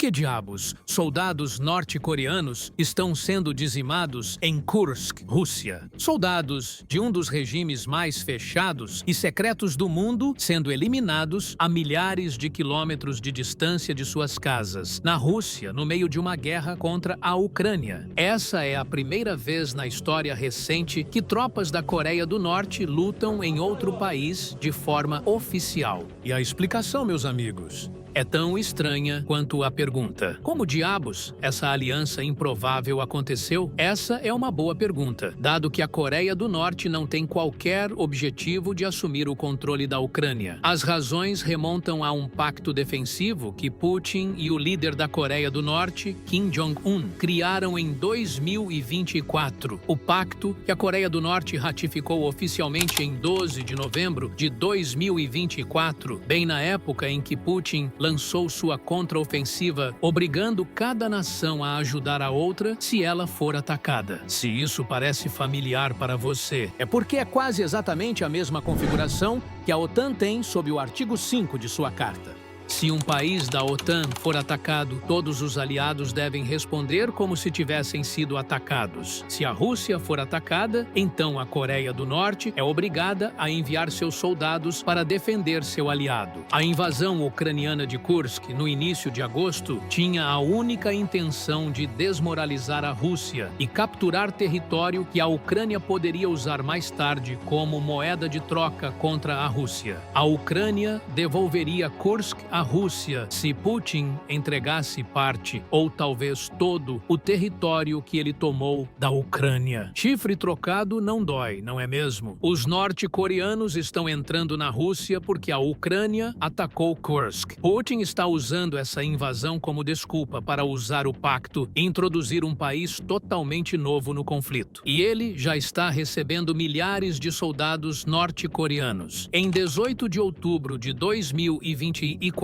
que diabos soldados norte-coreanos estão sendo dizimados em Kursk, Rússia? Soldados de um dos regimes mais fechados e secretos do mundo sendo eliminados a milhares de quilômetros de distância de suas casas, na Rússia, no meio de uma guerra contra a Ucrânia. Essa é a primeira vez na história recente que tropas da Coreia do Norte lutam em outro país de forma oficial. E a explicação, meus amigos, é tão estranha quanto a pergunta. Como diabos essa aliança improvável aconteceu? Essa é uma boa pergunta, dado que a Coreia do Norte não tem qualquer objetivo de assumir o controle da Ucrânia. As razões remontam a um pacto defensivo que Putin e o líder da Coreia do Norte, Kim Jong-un, criaram em 2024. O pacto, que a Coreia do Norte ratificou oficialmente em 12 de novembro de 2024, bem na época em que Putin lançou sua contraofensiva, obrigando cada nação a ajudar a outra se ela for atacada. Se isso parece familiar para você, é porque é quase exatamente a mesma configuração que a OTAN tem sob o artigo 5 de sua carta. Se um país da OTAN for atacado, todos os aliados devem responder como se tivessem sido atacados. Se a Rússia for atacada, então a Coreia do Norte é obrigada a enviar seus soldados para defender seu aliado. A invasão ucraniana de Kursk, no início de agosto, tinha a única intenção de desmoralizar a Rússia e capturar território que a Ucrânia poderia usar mais tarde como moeda de troca contra a Rússia. A Ucrânia devolveria Kursk à Rússia se Putin entregasse parte, ou talvez todo, o território que ele tomou da Ucrânia. Chifre trocado não dói, não é mesmo? Os norte-coreanos estão entrando na Rússia porque a Ucrânia atacou Kursk. Putin está usando essa invasão como desculpa para usar o pacto e introduzir um país totalmente novo no conflito. E ele já está recebendo milhares de soldados norte-coreanos. Em 18 de outubro de 2024,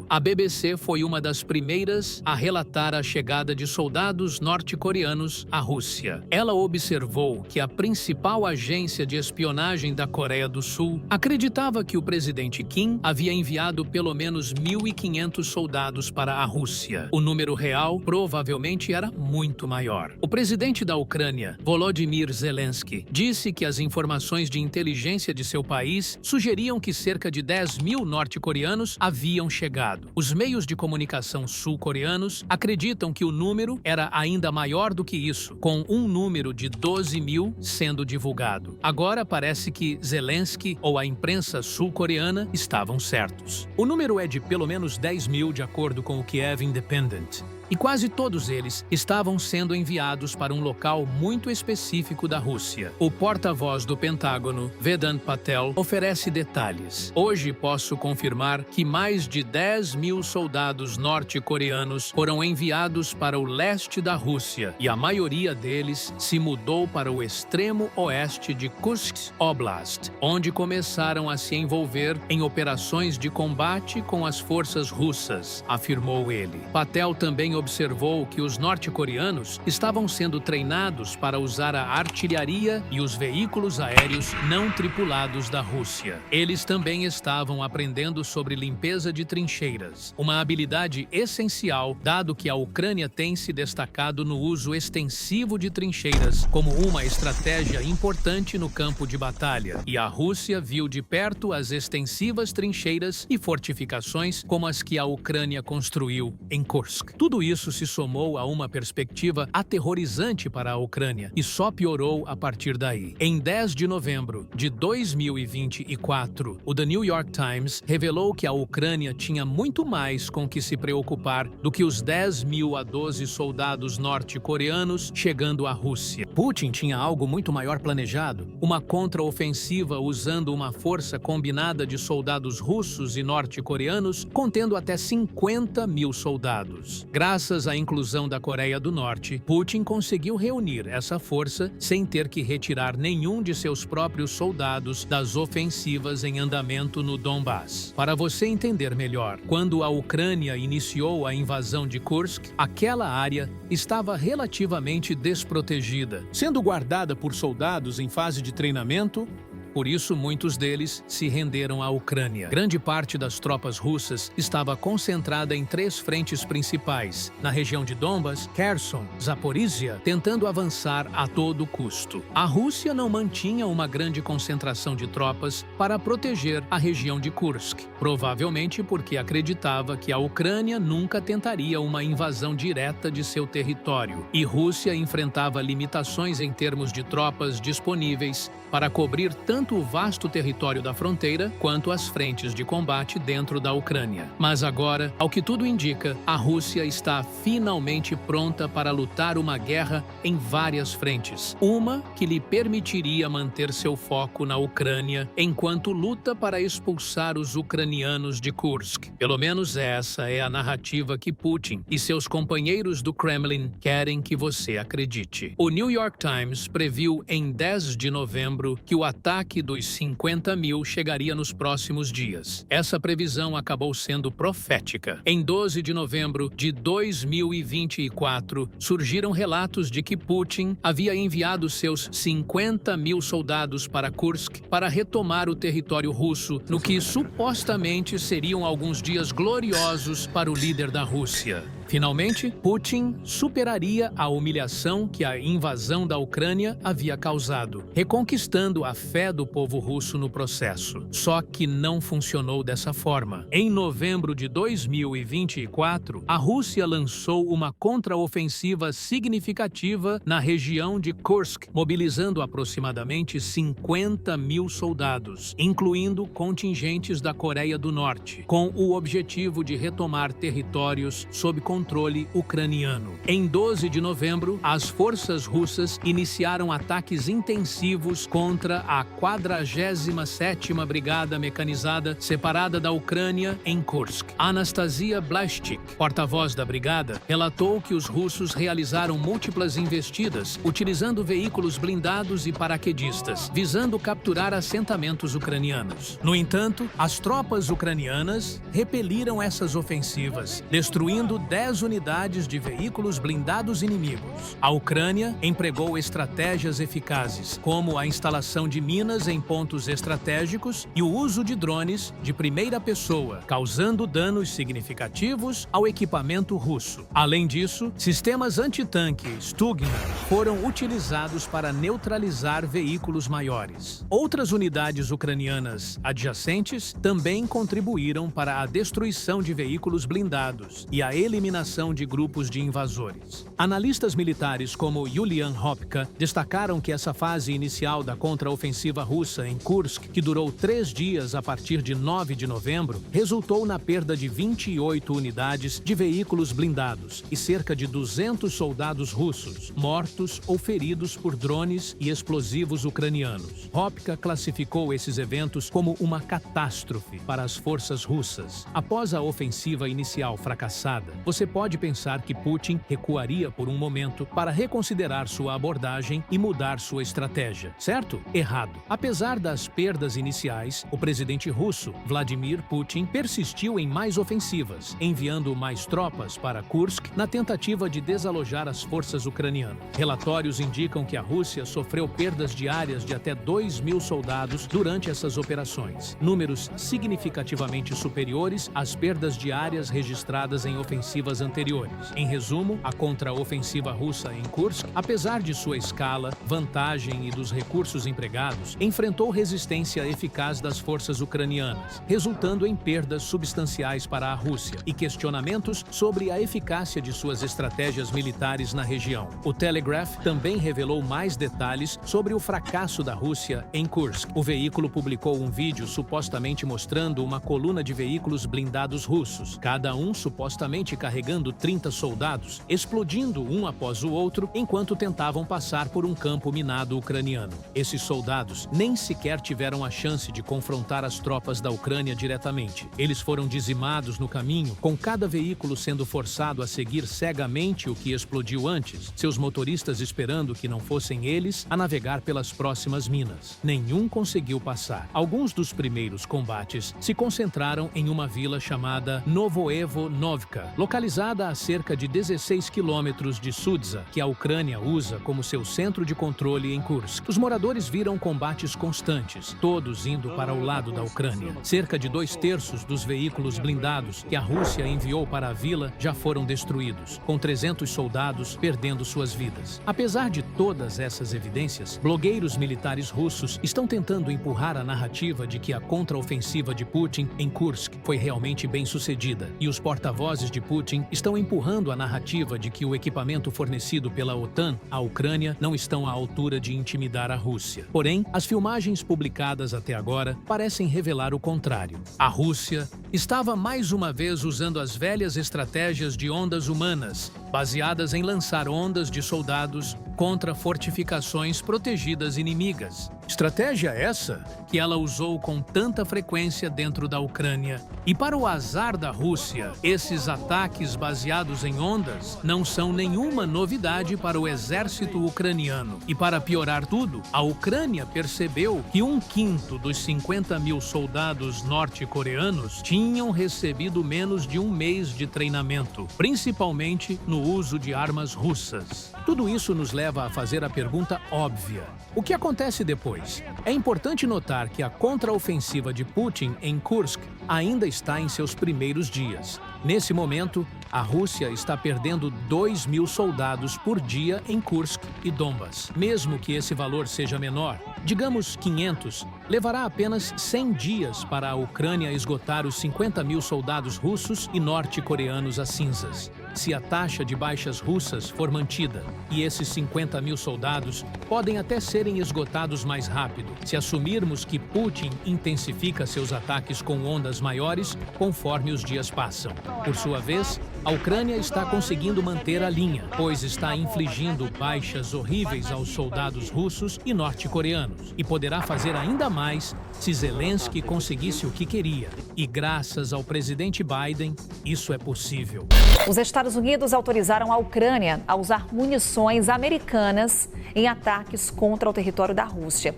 a BBC foi uma das primeiras a relatar a chegada de soldados norte-coreanos à Rússia. Ela observou que a principal agência de espionagem da Coreia do Sul acreditava que o presidente Kim havia enviado pelo menos 1.500 soldados para a Rússia. O número real provavelmente era muito maior. O presidente da Ucrânia, Volodymyr Zelensky, disse que as informações de inteligência de seu país sugeriam que cerca de 10.000 norte-coreanos haviam chegado. Os meios de comunicação sul-coreanos acreditam que o número era ainda maior do que isso, com um número de 12.000 sendo divulgado. Agora parece que Zelensky ou a imprensa sul-coreana estavam certos. O número é de pelo menos 10.000 de acordo com o Kiev Independent. E quase todos eles estavam sendo enviados para um local muito específico da Rússia. O porta-voz do Pentágono, Vedant Patel, oferece detalhes. Hoje posso confirmar que mais de 10.000 soldados norte-coreanos foram enviados para o leste da Rússia e a maioria deles se mudou para o extremo oeste de Kursk Oblast, onde começaram a se envolver em operações de combate com as forças russas, afirmou ele. Patel também observou que os norte-coreanos estavam sendo treinados para usar a artilharia e os veículos aéreos não tripulados da Rússia. Eles também estavam aprendendo sobre limpeza de trincheiras, uma habilidade essencial, dado que a Ucrânia tem se destacado no uso extensivo de trincheiras como uma estratégia importante no campo de batalha, e a Rússia viu de perto as extensivas trincheiras e fortificações como as que a Ucrânia construiu em Kursk. Tudo isso se somou a uma perspectiva aterrorizante para a Ucrânia e só piorou a partir daí. Em 10 de novembro de 2024, o The New York Times revelou que a Ucrânia tinha muito mais com que se preocupar do que os 10.000 a 12 soldados norte-coreanos chegando à Rússia. Putin tinha algo muito maior planejado, uma contraofensiva usando uma força combinada de soldados russos e norte-coreanos, contendo até 50.000 soldados. Graças à inclusão da Coreia do Norte, Putin conseguiu reunir essa força sem ter que retirar nenhum de seus próprios soldados das ofensivas em andamento no Donbass. Para você entender melhor, quando a Ucrânia iniciou a invasão de Kursk, aquela área estava relativamente desprotegida, sendo guardada por soldados em fase de treinamento Por isso, muitos deles se renderam à Ucrânia. Grande parte das tropas russas estava concentrada em 3 frentes principais, na região de Donbas, Kherson, Zaporizhia, tentando avançar a todo custo. A Rússia não mantinha uma grande concentração de tropas para proteger a região de Kursk, provavelmente porque acreditava que a Ucrânia nunca tentaria uma invasão direta de seu território, e Rússia enfrentava limitações em termos de tropas disponíveis para cobrir tanto o vasto território da fronteira quanto as frentes de combate dentro da Ucrânia. Mas agora, ao que tudo indica, a Rússia está finalmente pronta para lutar uma guerra em várias frentes. Uma que lhe permitiria manter seu foco na Ucrânia enquanto luta para expulsar os ucranianos de Kursk. Pelo menos essa é a narrativa que Putin e seus companheiros do Kremlin querem que você acredite. O New York Times previu em 10 de novembro que o ataque dos 50 mil chegaria nos próximos dias. Essa previsão acabou sendo profética. Em 12 de novembro de 2024, surgiram relatos de que Putin havia enviado seus 50 mil soldados para Kursk para retomar o território russo, no que supostamente seriam alguns dias gloriosos para o líder da Rússia. Finalmente, Putin superaria a humilhação que a invasão da Ucrânia havia causado, reconquistando a fé do povo russo no processo. Só que não funcionou dessa forma. Em novembro de 2024, a Rússia lançou uma contraofensiva significativa na região de Kursk, mobilizando aproximadamente 50 mil soldados, incluindo contingentes da Coreia do Norte, com o objetivo de retomar territórios sob controle ucraniano. Em 12 de novembro, as forças russas iniciaram ataques intensivos contra a 47ª Brigada Mecanizada separada da Ucrânia em Kursk. Anastasia Blashchik, porta-voz da brigada, relatou que os russos realizaram múltiplas investidas utilizando veículos blindados e paraquedistas, visando capturar assentamentos ucranianos. No entanto, as tropas ucranianas repeliram essas ofensivas, destruindo 10 unidades de veículos blindados inimigos. A Ucrânia empregou estratégias eficazes, como a instalação de minas em pontos estratégicos e o uso de drones de primeira pessoa, causando danos significativos ao equipamento russo. Além disso, sistemas antitanque Stugna foram utilizados para neutralizar veículos maiores. Outras unidades ucranianas adjacentes também contribuíram para a destruição de veículos blindados e a eliminação de grupos de invasores. Analistas militares como Yulian Hopka destacaram que essa fase inicial da contraofensiva russa em Kursk, que durou 3 dias a partir de 9 de novembro, resultou na perda de 28 unidades de veículos blindados e cerca de 200 soldados russos, mortos ou feridos por drones e explosivos ucranianos. Hopka classificou esses eventos como uma catástrofe para as forças russas. Após a ofensiva inicial fracassada, você pode pensar que Putin recuaria por um momento para reconsiderar sua abordagem e mudar sua estratégia, certo? Errado. Apesar das perdas iniciais, o presidente russo, Vladimir Putin, persistiu em mais ofensivas, enviando mais tropas para Kursk na tentativa de desalojar as forças ucranianas. Relatórios indicam que a Rússia sofreu perdas diárias de até 2.000 soldados durante essas operações, números significativamente superiores às perdas diárias registradas em ofensivas anteriores. Em resumo, a contraofensiva russa em Kursk, apesar de sua escala, vantagem e dos recursos empregados, enfrentou resistência eficaz das forças ucranianas, resultando em perdas substanciais para a Rússia e questionamentos sobre a eficácia de suas estratégias militares na região. O Telegraph também revelou mais detalhes sobre o fracasso da Rússia em Kursk. O veículo publicou um vídeo supostamente mostrando uma coluna de veículos blindados russos, cada um supostamente carregando 30 soldados, explodindo um após o outro enquanto tentavam passar por um campo minado ucraniano. Esses soldados nem sequer tiveram a chance de confrontar as tropas da Ucrânia diretamente. Eles foram dizimados no caminho, com cada veículo sendo forçado a seguir cegamente o que explodiu antes, seus motoristas esperando que não fossem eles a navegar pelas próximas minas. Nenhum conseguiu passar. Alguns dos primeiros combates se concentraram em uma vila chamada Novoevo-Novka, localizada localizada a cerca de 16 quilômetros de Sudza, que a Ucrânia usa como seu centro de controle em Kursk. Os moradores viram combates constantes, todos indo para o lado da Ucrânia. Cerca de 2/3 dos veículos blindados que a Rússia enviou para a vila já foram destruídos, com 300 soldados perdendo suas vidas. Apesar de todas essas evidências, blogueiros militares russos estão tentando empurrar a narrativa de que a contraofensiva de Putin em Kursk foi realmente bem-sucedida, e os porta-vozes de Putin estão empurrando a narrativa de que o equipamento fornecido pela OTAN à Ucrânia não estão à altura de intimidar a Rússia. Porém, as filmagens publicadas até agora parecem revelar o contrário. A Rússia estava mais uma vez usando as velhas estratégias de ondas humanas, baseadas em lançar ondas de soldados contra fortificações protegidas inimigas. Estratégia essa que ela usou com tanta frequência dentro da Ucrânia. E para o azar da Rússia, esses ataques baseados em ondas não são nenhuma novidade para o exército ucraniano. E para piorar tudo, a Ucrânia percebeu que 1/5 dos 50.000 soldados norte-coreanos tinham recebido menos de um mês de treinamento, principalmente no uso de armas russas. Tudo isso nos leva a fazer a pergunta óbvia: o que acontece depois? É importante notar que a contraofensiva de Putin em Kursk ainda está em seus primeiros dias. Nesse momento, a Rússia está perdendo 2.000 soldados por dia em Kursk e Donbas. Mesmo que esse valor seja menor, digamos 500, levará apenas 100 dias para a Ucrânia esgotar os 50.000 soldados russos e norte-coreanos a cinzas. Se a taxa de baixas russas for mantida, e esses 50.000 soldados podem até serem esgotados mais rápido, se assumirmos que Putin intensifica seus ataques com ondas maiores conforme os dias passam. Por sua vez, a Ucrânia está conseguindo manter a linha, pois está infligindo baixas horríveis aos soldados russos e norte-coreanos, e poderá fazer ainda mais se Zelensky conseguisse o que queria. E graças ao presidente Biden, isso é possível. Os Estados Unidos autorizaram a Ucrânia a usar munições americanas em ataques contra o território da Rússia.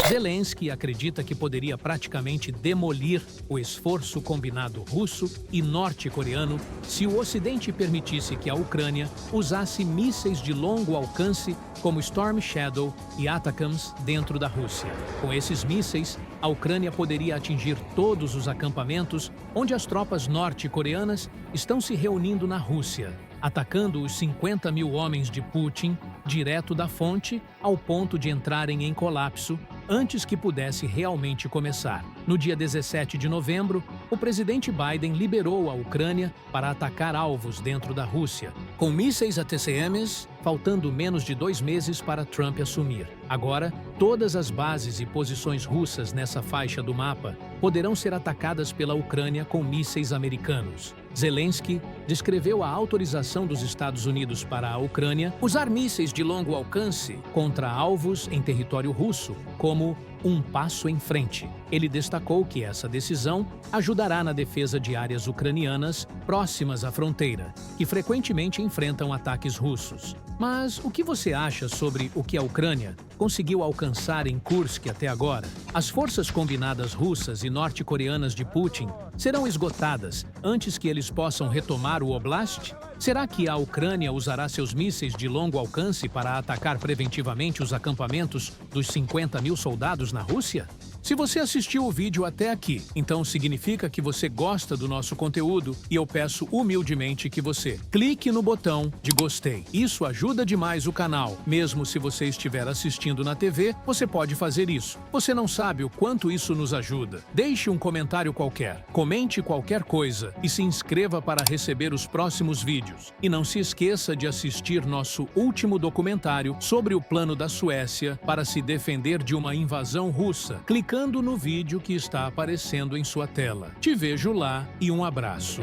Zelensky acredita que poderia praticamente demolir o esforço combinado russo e norte-coreano se o Ocidente permitisse que a Ucrânia usasse mísseis de longo alcance como Storm Shadow e Atacams dentro da Rússia. Com esses mísseis, a Ucrânia poderia atingir todos os acampamentos onde as tropas norte-coreanas estão se reunindo na Rússia, atacando os 50.000 homens de Putin direto da fonte ao ponto de entrarem em colapso antes que pudesse realmente começar. No dia 17 de novembro, o presidente Biden liberou a Ucrânia para atacar alvos dentro da Rússia, com mísseis ATACMS, faltando menos de 2 meses para Trump assumir. Agora, todas as bases e posições russas nessa faixa do mapa poderão ser atacadas pela Ucrânia com mísseis americanos. Zelensky descreveu a autorização dos Estados Unidos para a Ucrânia usar mísseis de longo alcance contra alvos em território russo como um passo em frente. Ele destacou que essa decisão ajudará na defesa de áreas ucranianas próximas à fronteira, que frequentemente enfrentam ataques russos. Mas o que você acha sobre o que a Ucrânia conseguiu alcançar em Kursk até agora? As forças combinadas russas e norte-coreanas de Putin serão esgotadas antes que eles possam retomar o Oblast? Será que a Ucrânia usará seus mísseis de longo alcance para atacar preventivamente os acampamentos dos 50.000 soldados na Rússia? Se você assistiu o vídeo até aqui, então significa que você gosta do nosso conteúdo e eu peço humildemente que você clique no botão de gostei. Isso ajuda demais o canal. Mesmo se você estiver assistindo na TV, você pode fazer isso. Você não sabe o quanto isso nos ajuda. Deixe um comentário qualquer, comente qualquer coisa e se inscreva para receber os próximos vídeos. E não se esqueça de assistir nosso último documentário sobre o plano da Suécia para se defender de uma invasão russa, clicando no vídeo que está aparecendo em sua tela. Te vejo lá e um abraço.